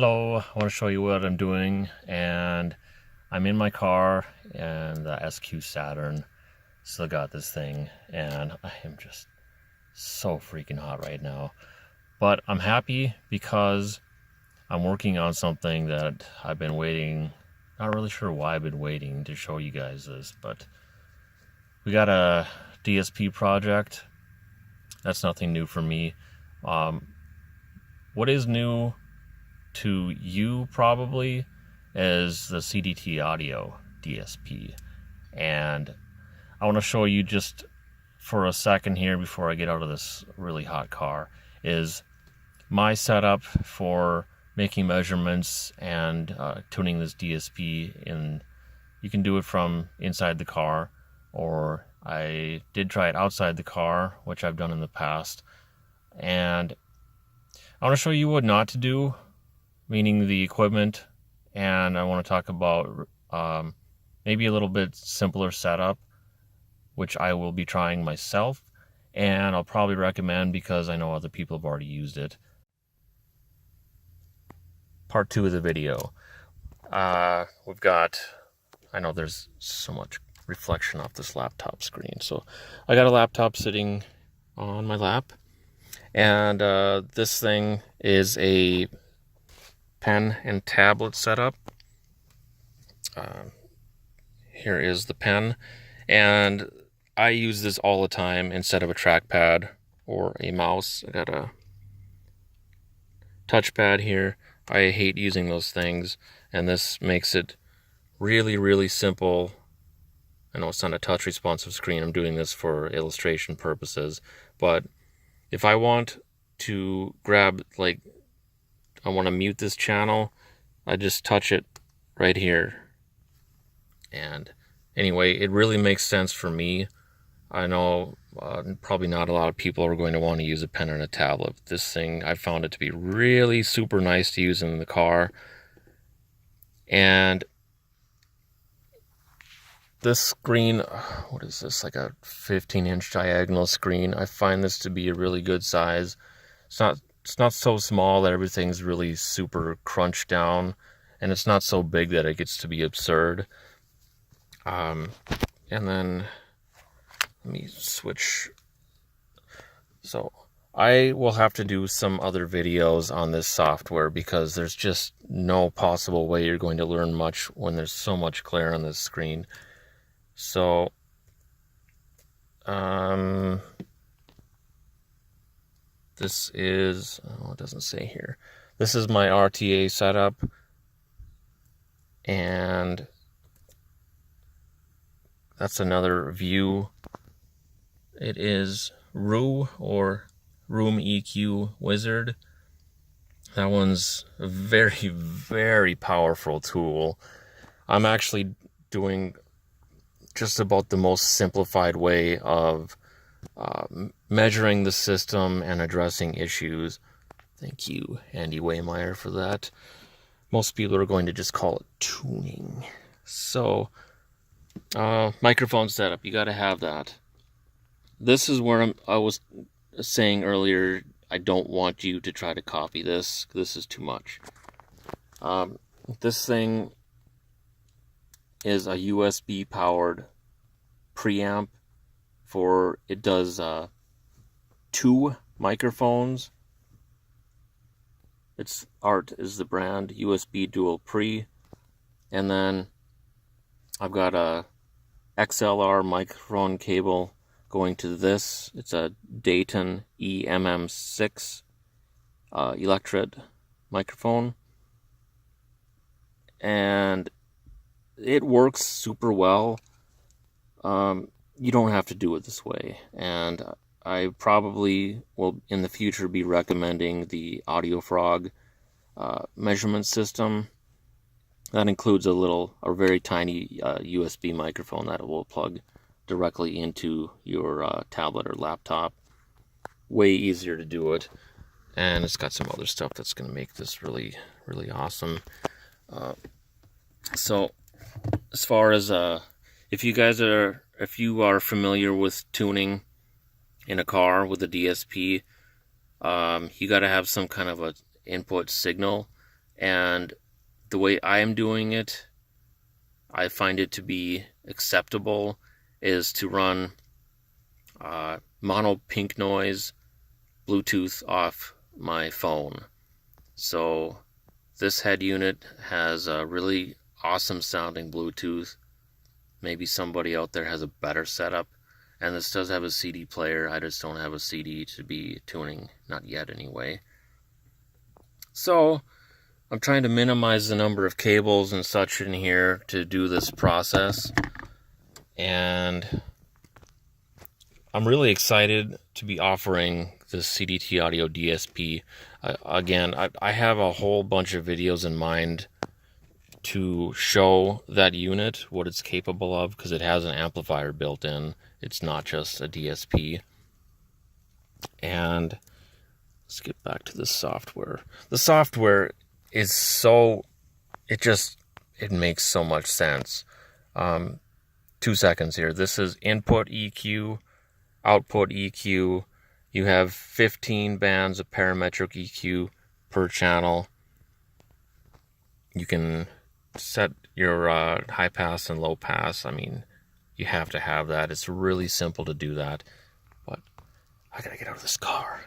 Hello, I want to show you what I'm doing, and I'm in my car and the SQ Saturn. Still got this thing, and I am just so freaking hot right now. But I'm happy because I'm working on something that I've been waiting, not really sure why I've been waiting to show you guys this, but we got a DSP project. That's nothing new for me. What is new to you probably is the CDT Audio DSP, and I want to show you just for a second here before I get out of this really hot car is my setup for making measurements and tuning this DSP. And you can do it from inside the car, or I did try it outside the car, which I've done in the past. And I want to show you what not to do, meaning the equipment, and I want to talk about maybe a little bit simpler setup, which I will be trying myself, and I'll probably recommend because I know other people have already used it. Part 2 of the video. We've got, I know there's so much reflection off this laptop screen, so I got a laptop sitting on my lap, and this thing is a pen and tablet setup. Here is the pen, and I use this all the time instead of a trackpad or a mouse. I got a touchpad here. I hate using those things, and this makes it really, really simple. I know it's not a touch responsive screen. I'm doing this for illustration purposes, but if I want to grab, like, I want to mute this channel, I just touch it right here. And anyway, it really makes sense for me. I know probably not a lot of people are going to want to use a pen and a tablet. This thing, I found it to be really super nice to use in the car. And this screen, what is this, like a 15-inch diagonal screen? I find this to be a really good size. It's not so small that everything's really super crunched down, and it's not so big that it gets to be absurd. And then let me switch. So I will have to do some other videos on this software because there's just no possible way you're going to learn much when there's so much glare on this screen. So this is, oh, it doesn't say here. This is my RTA setup, and that's another view. It is or Room EQ Wizard. That one's a very, very powerful tool. I'm actually doing just about the most simplified way of measuring the system and addressing issues. Thank you, Andy Waymeyer, for that. Most people are going to just call it tuning. So, microphone setup, you got to have that. This is where I was saying earlier, I don't want you to try to copy this. This is too much. This thing is a USB powered preamp it does 2 microphones. It's Art is the brand, USB dual pre, and then I've got a XLR microphone cable going to this. It's a Dayton EMM6 electret microphone, and it works super well. You don't have to do it this way, and I probably will in the future be recommending the AudioFrog measurement system. That includes a very tiny USB microphone that will plug directly into your tablet or laptop. Way easier to do it, and it's got some other stuff that's going to make this really, really awesome. So as far as if you are familiar with tuning in a car with a DSP, you got to have some kind of a input signal, And the way I am doing it, I find it to be acceptable, is to run mono pink noise Bluetooth off my phone. So this head unit has a really awesome sounding Bluetooth. Maybe somebody out there has a better setup. And this does have a CD player. I just don't have a CD to be tuning, not yet anyway. So I'm trying to minimize the number of cables and such in here to do this process. And I'm really excited to be offering this CDT Audio DSP. Again, I have a whole bunch of videos in mind to show that unit, what it's capable of, because it has an amplifier built in. It's not just a DSP. And let's get back to the software. The software is so, it makes so much sense. 2 seconds here. This is input EQ, output EQ. You have 15 bands of parametric EQ per channel. You can set your high pass and low pass. I mean, you have to have that. It's really simple to do that. But I gotta get out of this car.